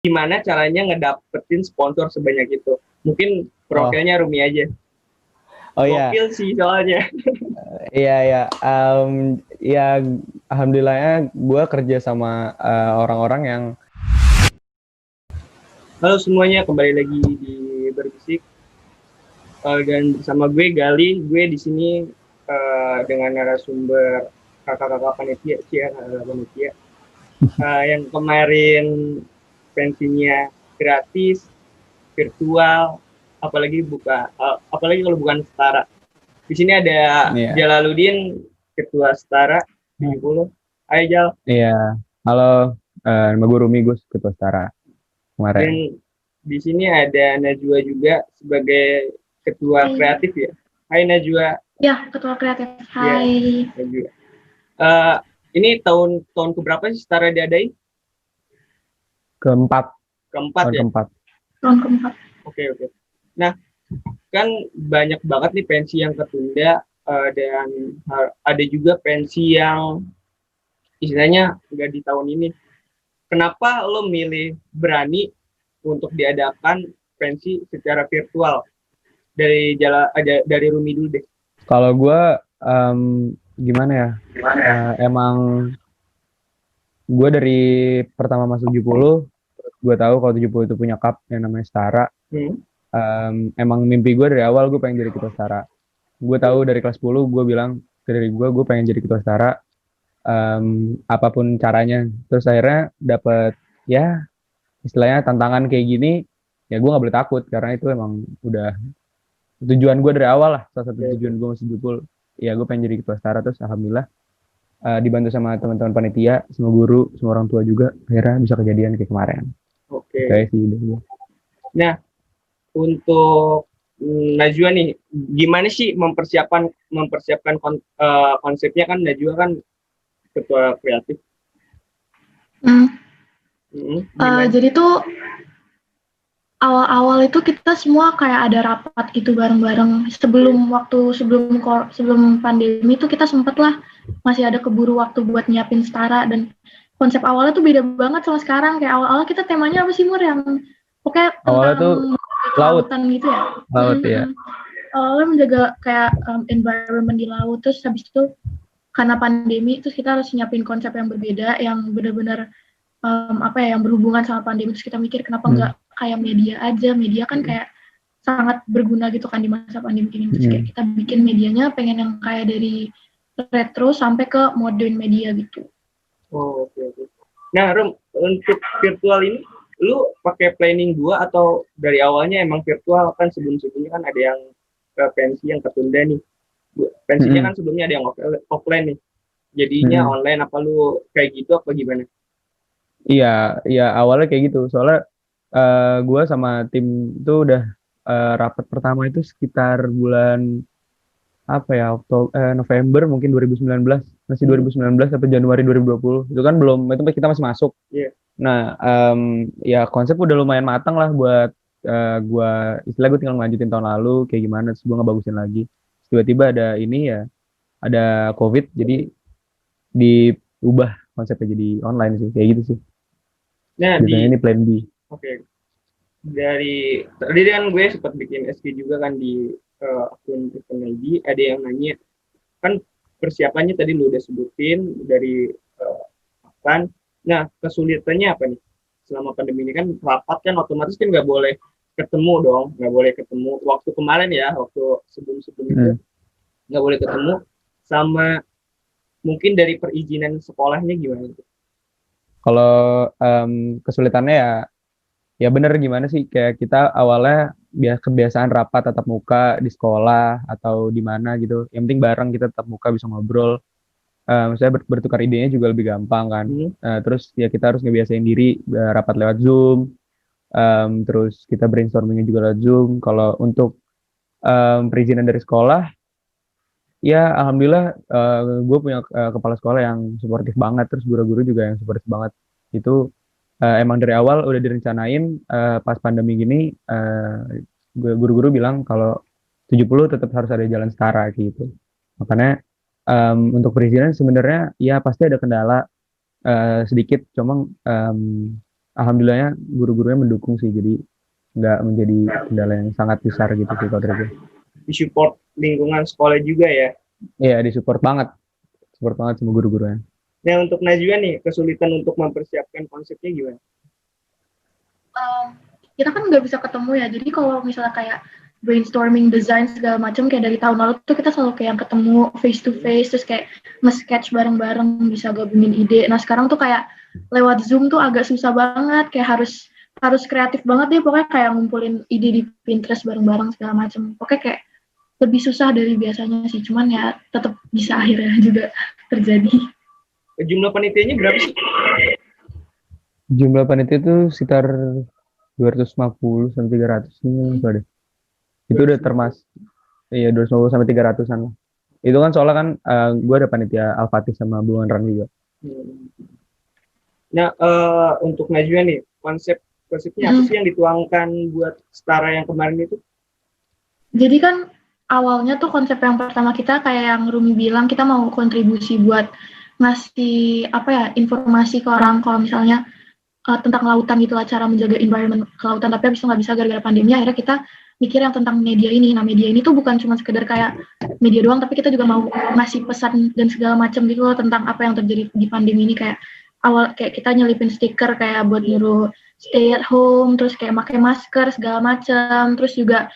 gimana caranya ngedapetin sponsor sebanyak itu? Mungkin Oh, profilnya Rumi aja. oh ya, Gokil sih soalnya. iya ya. Ya alhamdulillahnya gue kerja sama orang-orang yang Halo semuanya, kembali lagi di Berbisik. Dan bersama gue Gali. Gue di sini dengan narasumber kakak-kakak panitia, kakak-kakak panitia yang kemarin pensinya gratis, virtual, apalagi kalau bukan setara. Di sini ada ya, Jalaluddin, ketua setara 70. Hai Jal. iya. Halo, nama gue Rumi, gue ketua setara kemarin. Dan di sini ada Najwa juga sebagai ketua Hai. kreatif ya. Hai Najwa. Ya, ketua kreatif. Ya, Hai. Najwa. Uh, ini tahun keberapa sih setara diadain? Keempat, Keempat tahun ya. keempat. Tahun keempat. Oke. Nah, kan banyak banget nih pensi yang ketunda dan ada juga pensi yang istilahnya nggak di tahun ini. Kenapa lo milih berani untuk diadakan pensi secara virtual? Dari Rumi dulu deh. Kalau gue gimana ya? Emang gue dari pertama masuk 70, gue tahu kalau 70 itu punya cup yang namanya setara. Emang mimpi gue dari awal gue pengen jadi ketua setara. Gue tahu dari kelas 10 gue bilang dari gue pengen jadi ketua setara, apapun caranya. Terus akhirnya dapet ya istilahnya tantangan kayak gini, ya gue nggak boleh takut karena itu emang udah tujuan gue dari awal lah. Salah satu tujuan gue masih jupul, ya gue pengen jadi ketua setara. Terus alhamdulillah dibantu sama teman-teman panitia, semua guru, semua orang tua juga, akhirnya bisa kejadian kayak kemarin. Oke. Kayak sih. Nah, untuk Najwa nih, gimana sih mempersiapkan konsepnya? Kan Najwa kan ketua kreatif. Jadi tuh awal-awal itu kita semua kayak ada rapat gitu bareng-bareng. Sebelum pandemi itu kita sempet lah masih ada keburu waktu buat nyiapin setara, dan konsep awalnya tuh beda banget sama sekarang. Kayak awal-awal kita temanya apa sih, Mur? Yang pokoknya awalnya tuh laut gitu ya. ya. Awalnya menjaga kayak environment di laut. Terus habis itu karena pandemi, terus kita harus nyiapin konsep yang berbeda, yang benar-benar yang berhubungan sama pandemi. Terus kita mikir kenapa nggak kayak media aja. Media kan kayak sangat berguna gitu kan di masa pandemi ini. Terus kayak kita bikin medianya pengen yang kayak dari retro sampai ke modern media gitu. Oke. Nah, Rum, untuk virtual ini lu pakai planning 2 atau dari awalnya emang virtual? Kan sebelumnya kan ada yang pensi yang tertunda nih. Pensinya kan sebelumnya ada yang offline nih. Jadinya online, apa lu kayak gitu apa gimana? Iya, awalnya kayak gitu. Soalnya gue sama tim itu udah rapat pertama itu sekitar bulan November mungkin 2019, masih 2019 atau Januari 2020. Itu kan belum, itu kita masih masuk. Yeah. Nah, ya konsep udah lumayan matang lah buat gue tinggal ngelanjutin tahun lalu kayak gimana, terus gue ngebagusin lagi. Tiba-tiba ada ini ya, ada COVID, jadi diubah konsepnya jadi online sih, kayak gitu sih. Nah, ini plan B. Oke. Tadi kan gue sempat bikin SG juga kan di akun ID, ada yang nanya, kan persiapannya tadi lu udah sebutin dari kan. Nah, kesulitannya apa nih? Selama pandemi ini kan rapat kan otomatis kan nggak boleh ketemu dong, nggak boleh ketemu. Waktu kemarin ya, waktu sebelum itu nggak boleh ketemu. Sama mungkin dari perizinan sekolahnya gimana? Kalau kesulitannya ya bener gimana sih, kayak kita awalnya kebiasaan rapat tatap muka di sekolah atau di mana gitu. Yang penting bareng kita tatap muka bisa ngobrol. Saya bertukar idenya juga lebih gampang kan. Terus ya kita harus ngebiasain diri rapat lewat Zoom. Terus kita brainstormingnya juga lewat Zoom. Kalau untuk perizinan dari sekolah, ya alhamdulillah gue punya kepala sekolah yang suportif banget, terus guru-guru juga yang suportif banget. Itu emang dari awal udah direncanain, pas pandemi gini guru-guru bilang kalau 70 tetap harus ada jalan setara gitu. Makanya untuk perizinan sebenarnya ya pasti ada kendala sedikit, cuma alhamdulillahnya guru-gurunya mendukung sih, jadi nggak menjadi kendala yang sangat besar gitu sih kalau dari gue. Di support lingkungan sekolah juga ya. Iya, support banget sama guru-gurunya. Nah, untuk Najwa nih, kesulitan untuk mempersiapkan konsepnya gimana? Kita kan nggak bisa ketemu ya, jadi kalau misalnya kayak brainstorming desain segala macam kayak dari tahun lalu tuh kita selalu kayak yang ketemu face to face, terus kayak nge-sketch bareng-bareng, bisa gabungin ide. Nah sekarang tuh kayak lewat Zoom tuh agak susah banget, kayak harus kreatif banget deh, pokoknya kayak ngumpulin ide di Pinterest bareng-bareng segala macam. Pokoknya kayak lebih susah dari biasanya sih, cuman ya tetap bisa akhirnya juga terjadi. Jumlah panitianya berapa sih? Jumlah panitia itu sekitar 250 sampai 300 nih, deh. Itu udah termasuk, iya 250 sampai 300-an lah. Itu kan soalnya kan gue ada panitia Al-Fatih sama Blue Run juga. Nah, untuk Najwa nih, konsepnya apa sih yang dituangkan buat Setara yang kemarin itu? Jadi kan awalnya tuh konsep yang pertama kita kayak yang Rumi bilang, kita mau kontribusi buat ngasih informasi ke orang kalau misalnya tentang lautan gitu lah, cara menjaga environment kelautan, tapi habis itu nggak bisa gara-gara pandemi. Akhirnya kita mikir yang tentang media ini. Nah media ini tuh bukan cuma sekedar kayak media doang, tapi kita juga mau ngasih pesan dan segala macam gitu loh tentang apa yang terjadi di pandemi ini. Kayak kita nyelipin stiker kayak buat nyuruh stay at home, terus kayak pakai masker segala macam, terus juga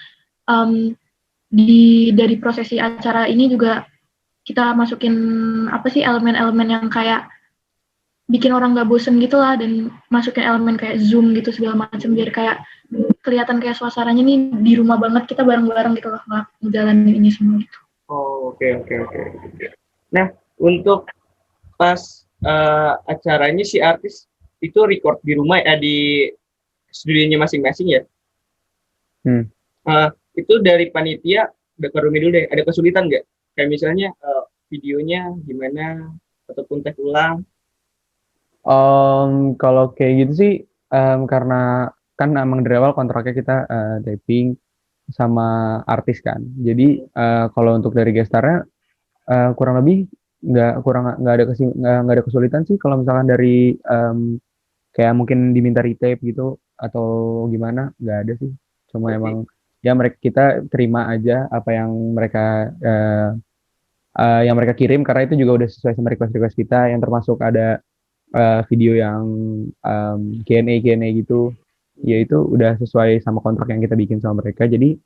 dari prosesi acara ini juga kita masukin elemen-elemen yang kayak bikin orang nggak bosen gitu lah, dan masukin elemen kayak Zoom gitu segala macam biar kayak kelihatan kayak suasananya nih di rumah banget, kita bareng-bareng gitu loh ngejalanin ini semua gitu. Oh, oke. Nah, untuk pas acaranya si artis itu record di rumah di studionya masing-masing ya? Itu dari panitia, udah ke Rumi dulu deh, ada kesulitan nggak? Kayak misalnya videonya gimana, ataupun tag ulang? Kalau kayak gitu sih, karena kan emang dari awal kontraknya kita taping sama artis kan. Jadi kalau untuk dari gestarnya kurang lebih nggak ada kesulitan sih. Kalau misalkan dari kayak mungkin diminta retape gitu atau gimana, nggak ada sih. Cuma emang ya kita terima aja apa yang mereka kirim, karena itu juga udah sesuai sama request kita, yang termasuk ada video yang Q&A gitu, ya itu udah sesuai sama kontrak yang kita bikin sama mereka. Jadi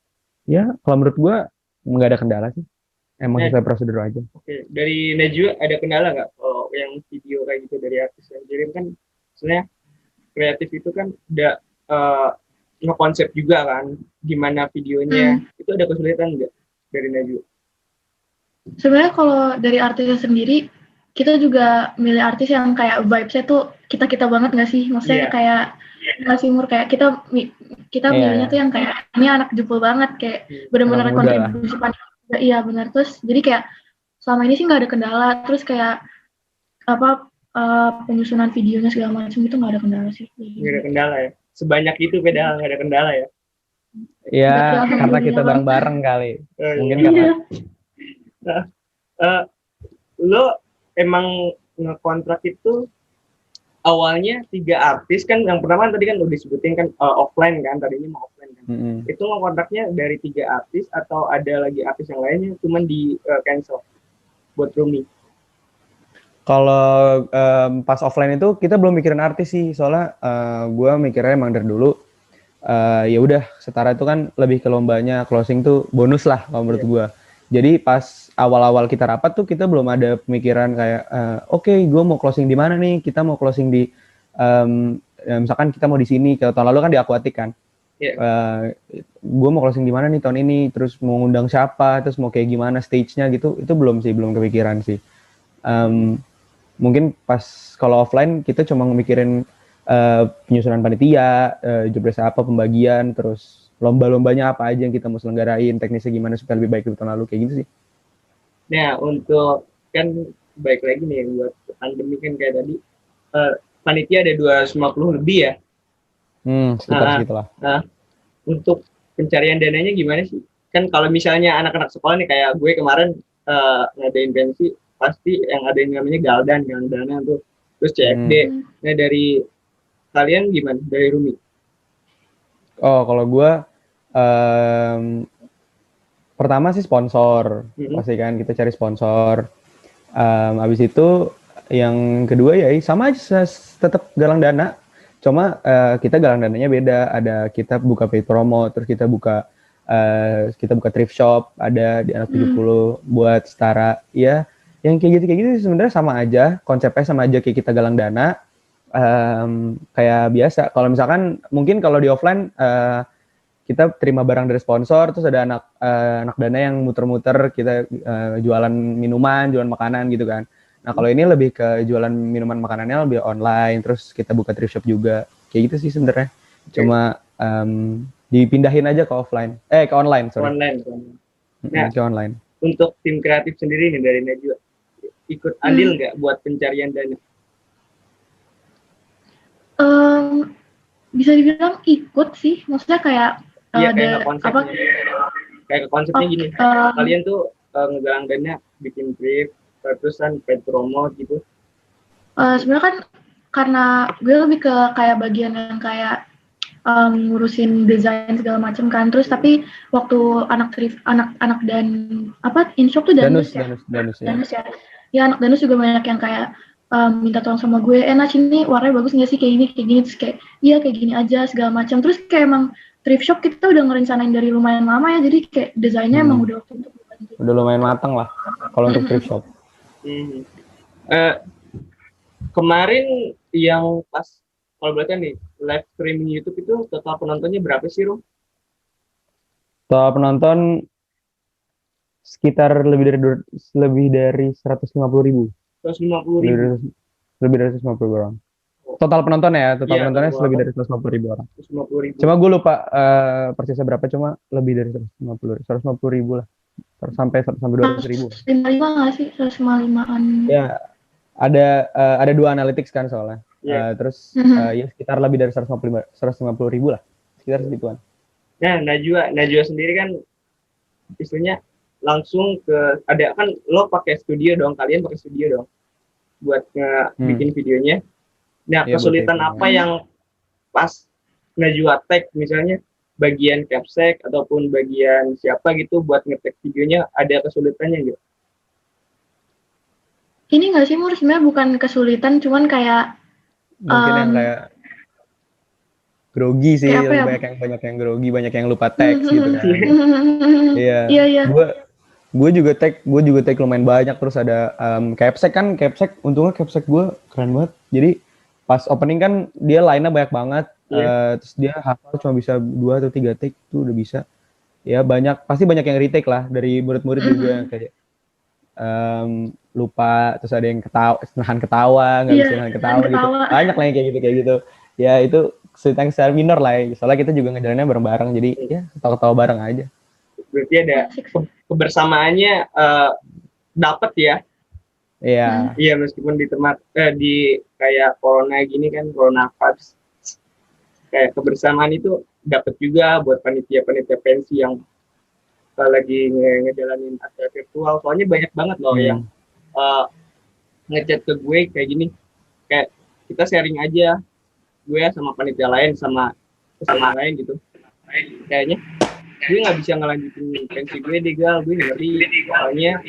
ya kalau menurut gua nggak ada kendala sih, emang sesuai prosedur aja. Oke. Dari Najwa ada kendala nggak kalau yang video kayak gitu dari artis yang kirim? Kan sebenarnya kreatif itu kan udah ngekonsep juga kan gimana videonya. Itu ada kesulitan nggak dari Najwa? Sebenarnya kalau dari artisnya sendiri, kita juga milih artis yang kayak vibes-nya tuh kita banget nggak sih? Maksudnya kayak masih umur, kayak kita milihnya tuh yang kayak ini anak jempol banget, kayak benar-benar kontribusi pandang. Iya benar. Terus jadi kayak selama ini sih nggak ada kendala. Terus kayak penyusunan videonya segala macam itu nggak ada kendala sih. Nggak ada kendala ya? Sebanyak itu padahal nggak ada kendala ya? Ya karena kita bareng-bareng kali. Mungkin karena lo emang ngekontrak itu awalnya 3 artis kan, yang pertama tadi kan udah disebutin kan offline kan, tadinya mau offline kan. Itu ngontraknya dari 3 artis atau ada lagi artis yang lainnya cuman di cancel buat Rumi? Kalau pas offline itu kita belum mikirin artis sih, soalnya gue mikirnya emang dari dulu ya udah Setara itu kan lebih ke lombanya, closing tuh bonus lah kalau menurut gue. Jadi pas awal-awal kita rapat tuh kita belum ada pemikiran kayak oke, gue mau closing di mana nih, kita mau closing di misalkan kita mau di sini. Kalau tahun lalu kan di Aquatic kan, gue mau closing di mana nih tahun ini, terus mau ngundang siapa, terus mau kayak gimana stage-nya gitu, itu belum kepikiran sih. Mungkin pas kalau offline kita cuma mikirin penyusunan panitia, jobdesk apa, pembagian, terus lomba-lombanya apa aja yang kita mau selenggarain, teknisnya gimana supaya lebih baik dari tahun lalu, kayak gitu sih. Nah, untuk kan baik lagi nih buat pandemi kan kayak tadi panitia ada 250 lebih ya. Sekitar segitulah. Untuk pencarian dananya gimana sih? Kan kalau misalnya anak-anak sekolah nih kayak gue kemarin ngadain pensi, pasti yang ada yang namanya Galdan tuh, terus CFD. Nah, dari kalian gimana dari Rumi? Oh, kalau gue pertama sih sponsor, pasti kan kita cari sponsor. Habis itu yang kedua ya sama aja tetap galang dana. Cuma kita galang dananya beda. Ada kita buka paid promo, terus kita buka thrift shop, ada di anak 70 buat setara. Ya, yang kayak gitu sebenarnya sama aja, konsepnya sama aja kayak kita galang dana. Kayak biasa. Kalau misalkan mungkin kalau di offline kita terima barang dari sponsor, terus ada anak dana yang muter-muter, kita jualan minuman, jualan makanan gitu kan. Nah kalau ini lebih ke jualan minuman makanannya lebih online, terus kita buka thrift shop juga, kayak gitu sih sebenarnya. Cuma dipindahin aja ke offline, ke online, sorry. Online. Nah, ke online. Untuk tim kreatif sendiri nih dari Najwa, ikut andil nggak buat pencarian dana? Bisa dibilang ikut sih, maksudnya kayak iya kayak konsepnya. Kayak konsepnya gini, kalian tuh ngegalang dana, bikin thrift, terusan paid promo gitu. Sebenarnya kan karena gue lebih ke kayak bagian yang kayak ngurusin desain segala macam kan, terus tapi waktu anak dan InShop tuh Danus ya. Ya anak Danus juga banyak yang kayak minta tolong sama gue, Nach ini warnanya bagus nggak sih kayak gini, terus kayak iya kayak gini aja segala macam. Terus kayak emang thrift shop kita udah ngerencanain dari lumayan lama ya, jadi kayak desainnya emang udah waktu untuk dibantu. Udah lumayan matang lah kalau untuk thrift shop. Kemarin yang pas kalau berarti nih live streaming YouTube itu total penontonnya berapa sih, Rum? Total penonton sekitar lebih dari 150.000. 150.000. Lebih dari 150 orang. Total penonton ya, penontonnya lebih dari 150.000 orang. 150.000. Cuma gue lupa persisnya berapa, cuma lebih dari 150.000 lah. Sampai 200.000. 155 nggak sih? 155-an. Ya, ada dua analytics kan soalnya. Terus ya sekitar lebih dari 150.000 lah. Sekitar segituan. Nah, Najwa sendiri kan istilahnya langsung ke ada kan lo pakai studio dong, kalian pakai studio dong buat bikin videonya. Nah, kesulitan apa yang pas Najwa tag misalnya bagian capsek ataupun bagian siapa gitu buat ngetek videonya, ada kesulitannya gitu? Ini nggak sih, Mur, sebenarnya bukan kesulitan, cuman kayak mungkin yang kayak grogi sih, banyak yang grogi, banyak yang lupa teks gitu kan. Iya. Gue juga tag lumayan banyak, terus ada capsek untungnya capsek gue keren banget. Jadi pas opening kan dia line-nya banyak banget, terus dia hafal cuma bisa 2 atau 3 take itu udah bisa. Ya pasti banyak yang retake lah dari murid-murid juga kayak lupa, terus ada yang nahan ketawa, nggak bisa nahan ketawa gitu. Banyak lah yang kayak gitu. Ya itu kesulitan secara minor lah ya. Soalnya kita juga ngejalannya bareng-bareng, jadi ya ketawa-ketawa bareng aja. Berarti ada kebersamaannya dapat ya. Iya. Iya, meskipun di kayak corona gini kan, corona vibes, kayak kebersamaan itu dapat juga buat panitia pensi yang lagi ngejalanin acara virtual. Soalnya banyak banget loh yang ngechat ke gue kayak gini, kayak kita sharing aja, gue sama panitia lain sama lain gitu. Kayaknya gue nggak bisa ngelanjutin pensi gue deh, gue ngeri. Soalnya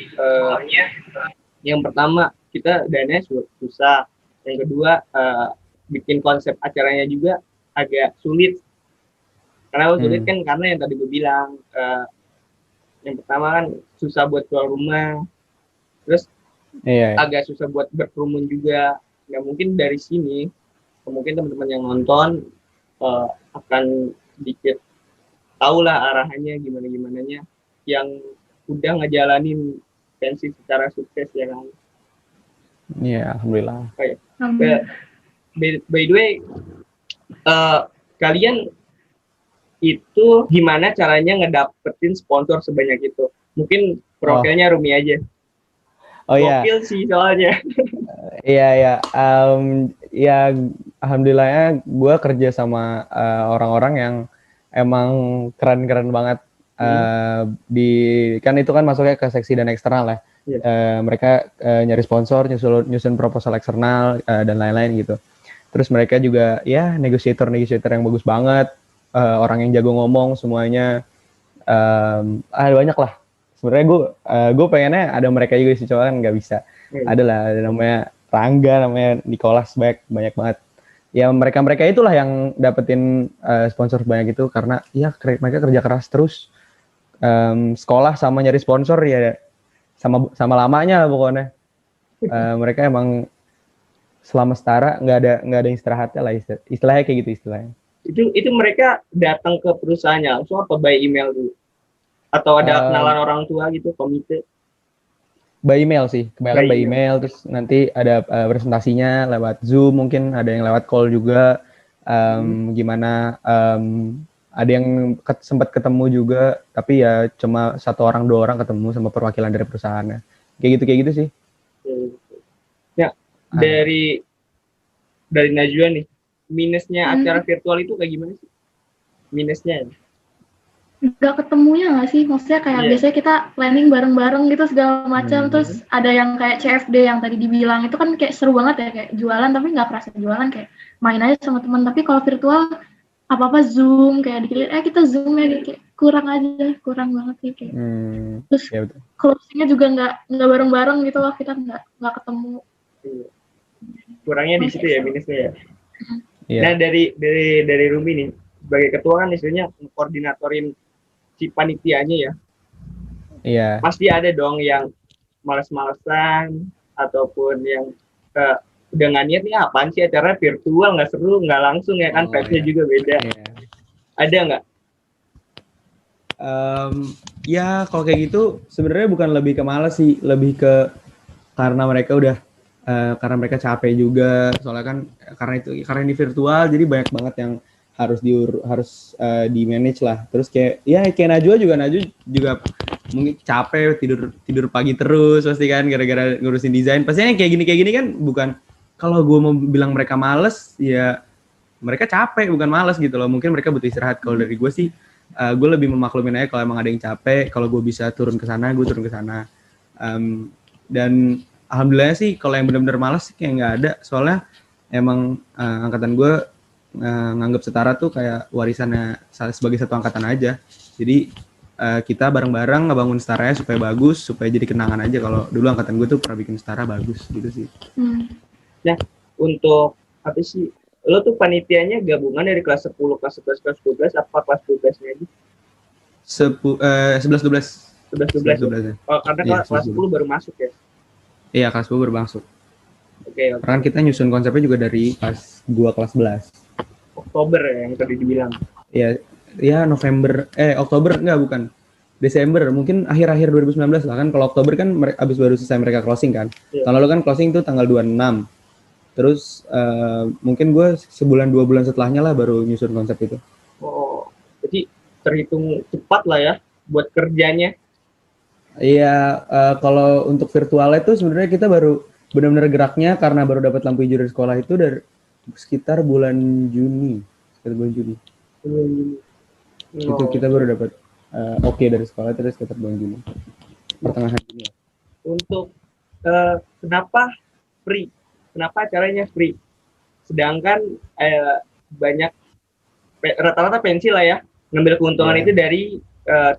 yang pertama kita dananya susah, yang kedua bikin konsep acaranya juga agak sulit. Karena sulit kan karena yang tadi gue bilang, yang pertama kan susah buat keluar rumah, terus agak susah buat berkerumun juga. Nah mungkin dari sini mungkin teman-teman yang nonton akan sedikit tahu lah arahannya gimana-gimananya yang udah ngejalanin pensi secara sukses ya kan. Iya, alhamdulillah. By the way, kalian itu gimana caranya ngedapetin sponsor sebanyak itu? Mungkin profilnya Rumi aja. Oh iya. Profil sih soalnya. Iya. Ya alhamdulillahnya gue kerja sama orang-orang yang emang keren-keren banget. Kan itu kan masuknya ke seksi dan eksternal ya. Mereka nyari sponsor, nyusun proposal eksternal dan lain-lain gitu. Terus mereka juga ya negotiator yang bagus banget, orang yang jago ngomong semuanya, banyak lah. Sebenarnya gue pengennya ada mereka juga sih, cuma kan nggak bisa. Ada lah, ada namanya Rangga, namanya Nicholas, banyak banget. Ya mereka itulah yang dapetin sponsor banyak itu karena ya mereka kerja keras terus, sekolah sama nyari sponsor ya sama lamanya lah pokoknya. Mereka emang selama setara nggak ada istirahatnya lah, istilahnya kayak gitu istilahnya. Itu mereka datang ke perusahaannya langsung apa by email dulu? Atau ada kenalan orang tua gitu, komite? By email sih, kebanyakan by email. Terus nanti ada presentasinya lewat Zoom, mungkin ada yang lewat call juga. Gimana, ada yang sempat ketemu juga, tapi ya cuma 1 orang 2 orang ketemu sama perwakilan dari perusahaannya. Kayak gitu sih. Ya, dari Najwa nih, minusnya acara virtual itu kayak gimana sih? Minusnya? Nggak ketemunya nggak sih? Maksudnya kayak biasanya kita planning bareng-bareng gitu segala macam, terus ada yang kayak CFD yang tadi dibilang itu kan kayak seru banget ya, kayak jualan tapi nggak kerasa jualan, kayak main aja sama teman. Tapi kalau virtual apa-apa Zoom, kayak dikit kita Zoom ya, kayak kurang banget sih kayak. Terus ya closing-nya juga nggak bareng-bareng gitu loh, kita nggak ketemu. Kurangnya di situ ya, minusnya ya. Nah dari Rumi nih, sebagai ketua kan istilahnya koordinatorin si panitianya ya. Iya. Pasti ada dong yang males-malesan ataupun yang udah nggak niat nih, apaan sih acara virtual, nggak seru, nggak langsung ya kan, vibes-nya juga beda. Ada nggak? Ya kalau kayak gitu sebenarnya bukan lebih ke malas sih, lebih ke karena mereka udah karena mereka capek juga, soalnya kan karena ini virtual jadi banyak banget yang harus di manage lah. Terus kayak Najwa juga mungkin capek, tidur pagi terus pasti kan gara-gara ngurusin desain. Pastinya kayak gini kan, bukan kalau gue mau bilang mereka males, ya mereka capek bukan males gitu loh. Mungkin mereka butuh istirahat. Kalau dari gue sih gue lebih memaklumin aja kalau emang ada yang capek, kalau gue bisa turun ke sana gue turun ke sana. Dan alhamdulillah sih kalau yang benar-benar malas sih kayak nggak ada, soalnya emang angkatan gue nganggap setara tuh kayak warisannya sebagai satu angkatan aja. Jadi kita bareng-bareng ngebangun setaranya supaya bagus, supaya jadi kenangan aja kalau dulu angkatan gue tuh pernah bikin setara bagus gitu sih. Nah, untuk apa sih, lo tuh panitianya gabungan dari kelas 10, kelas 11, kelas 12, apa kelas 12-nya aja? 11, 12. Oh, karena kelas 10 baru masuk ya? Iya, kelas 10 baru masuk. Oke. Karena kita nyusun konsepnya juga dari pas gua kelas 11. Oktober ya yang tadi dibilang. Iya November, Oktober bukan. Desember, mungkin akhir-akhir 2019 lah kan. Kalau Oktober kan abis baru selesai mereka closing kan. Tahun lalu kan closing tuh tanggal 26. Terus mungkin gue sebulan 2 bulan setelahnya lah baru nyusun konsep itu. Oh, jadi terhitung cepat lah ya buat kerjanya. Iya, kalau untuk virtualnya itu sebenarnya kita baru benar-benar geraknya karena baru dapat lampu hijau dari sekolah itu dari sekitar bulan Juni. Itu kita baru dapat oke dari sekolah, terus sekitar bulan Juni. Pertengahan Juni. Untuk kenapa free? Kenapa acaranya free? Sedangkan banyak rata-rata pensi lah ya ngambil keuntungan itu dari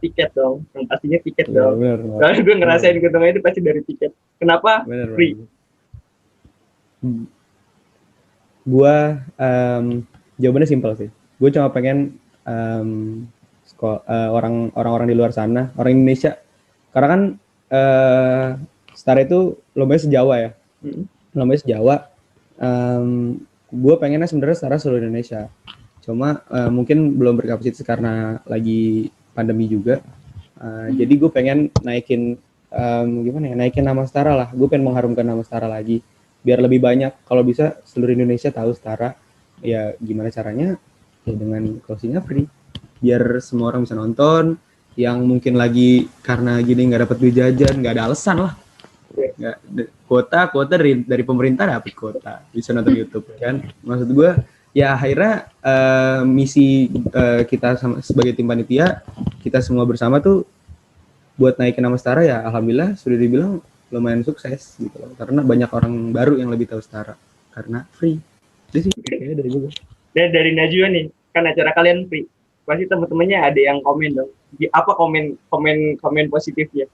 tiket dong, yang pastinya tiket dong. Kalau gue ngerasain keuntungan itu pasti dari tiket. Kenapa free? Gua jawabannya simpel sih. Gue cuma pengen orang-orang di luar sana, orang Indonesia, karena kan Setara itu lombanya sejawa ya. Lombanya sejawa. Gue pengennya sebenarnya Setara seluruh Indonesia. Cuma mungkin belum berkapasitas karena lagi pandemi juga. Jadi gue pengen naikin naikin nama Setara lah. Gue pengen mengharumkan nama Setara lagi biar lebih banyak. Kalau bisa seluruh Indonesia tahu Setara. Ya gimana caranya? Ya dengan closing-nya free. Biar semua orang bisa nonton. Yang mungkin lagi karena gini nggak dapat duit jajan, nggak ada alasan lah. Nggak, kuota dari pemerintah dapat kuota, bisa nonton YouTube kan. Maksud gue ya akhirnya misi kita sebagai tim panitia, kita semua bersama tuh buat naikin nama Setara ya alhamdulillah sudah dibilang lumayan sukses gitu loh. Karena banyak orang baru yang lebih tahu Setara karena free. Udah sih, kayaknya dari gue. Dan dari Najwa nih, kan acara kalian free, pasti teman-temannya ada yang komen dong. Apa komen positifnya?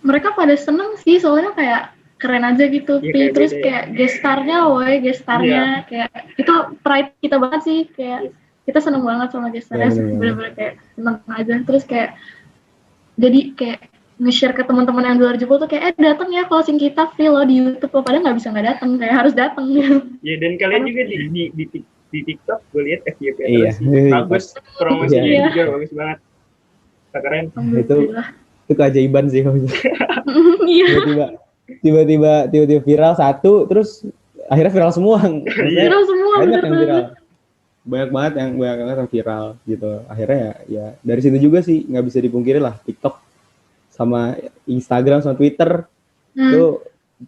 Mereka pada seneng sih, soalnya kayak keren aja gitu, Iya, Pi. kayak Terus beda ya. kayak gestarnya, woy, gestarnya kayak itu pride kita banget sih, kayak Iya. kita seneng banget sama gestarnya, Iya, bener-bener. bener-bener kayak seneng aja. Terus kayak jadi kayak nge-share ke teman-teman yang di luar Jepang tuh kayak datang ya closing kita free loh di YouTube loh, padahal nggak bisa nggak datang, kayak harus datang gitu. Ya, dan kalian juga di TikTok gue lihat FYP Iya. terus sih. Bagus, promosinya Iya. juga bagus banget. Keren. Alhamdulillah. Itu keajaiban sih kalau gitu. Iya. tiba-tiba viral satu, terus akhirnya viral semua. Maksudnya Viral semua, banyak bener yang viral. banget. Banyak banget yang viral gitu. Akhirnya ya dari situ juga sih nggak bisa dipungkiri lah, TikTok sama Instagram sama Twitter itu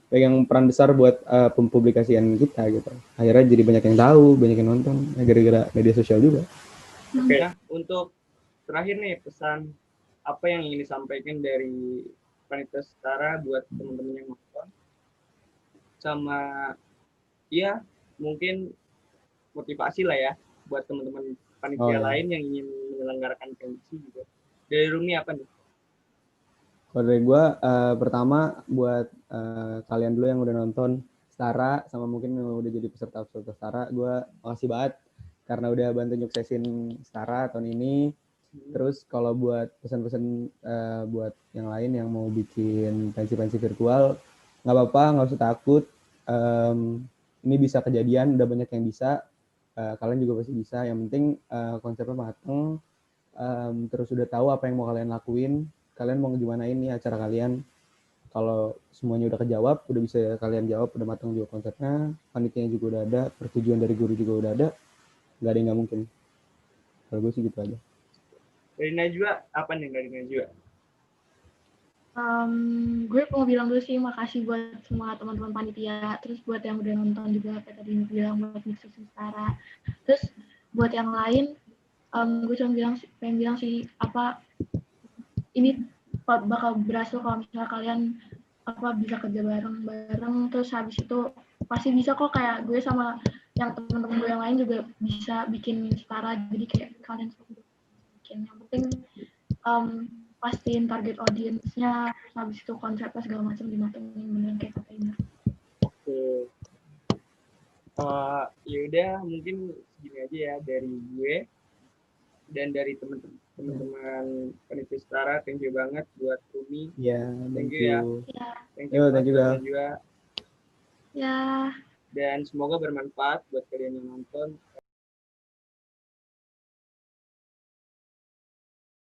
pegang peran besar buat pempublikasian kita gitu. Akhirnya jadi banyak yang tahu, banyak yang nonton gara-gara media sosial juga. Oke. Nah, untuk terakhir nih, pesan apa yang ingin disampaikan dari Panitia Setara buat teman-teman yang nonton, sama ya mungkin motivasi lah ya buat teman-teman panitia lain yang ingin menyelenggarakan pensi gitu. Dari Rumi apa nih? Kalau dari gue, pertama buat kalian dulu yang udah nonton Setara, sama mungkin yang udah jadi peserta-peserta Setara, gue makasih banget karena udah bantu nyuksesin Setara tahun ini. Terus kalau buat pesan-pesan buat yang lain yang mau bikin pensi-pensi virtual, nggak apa-apa, nggak usah takut. Ini bisa kejadian, udah banyak yang bisa. Kalian juga pasti bisa. Yang penting konsepnya mateng, terus udah tahu apa yang mau kalian lakuin. Kalian mau gimana ini acara kalian. Kalau semuanya udah kejawab, udah bisa kalian jawab, udah matang juga konsepnya, panitianya juga udah ada, persetujuan dari guru juga udah ada, nggak ada yang nggak mungkin. Kalau gue sih gitu aja. Dari Najwa apa nih dari Najwa? Gue mau bilang dulu sih makasih buat semua teman-teman panitia, terus buat yang udah nonton juga kayak tadi bilang buat Mixus Setara. Terus buat yang lain, gue cuma pengen bilang sih apa ini bakal berhasil kalau misalnya kalian bisa kerja bareng-bareng, terus habis itu pasti bisa kok, kayak gue sama yang teman-teman gue yang lain juga bisa bikin Setara, jadi kayak kalian bikin, yang penting pastiin target audiensnya, habis itu konsepnya segala macam dimatengin beneran kayak kata Ina. Oke. Ya udah mungkin segini aja ya dari gue dan dari teman-teman panitia Setara. Thank you banget buat Rumi. Iya, thank you ya. Thank you juga. Ya. Dan semoga bermanfaat buat kalian yang nonton.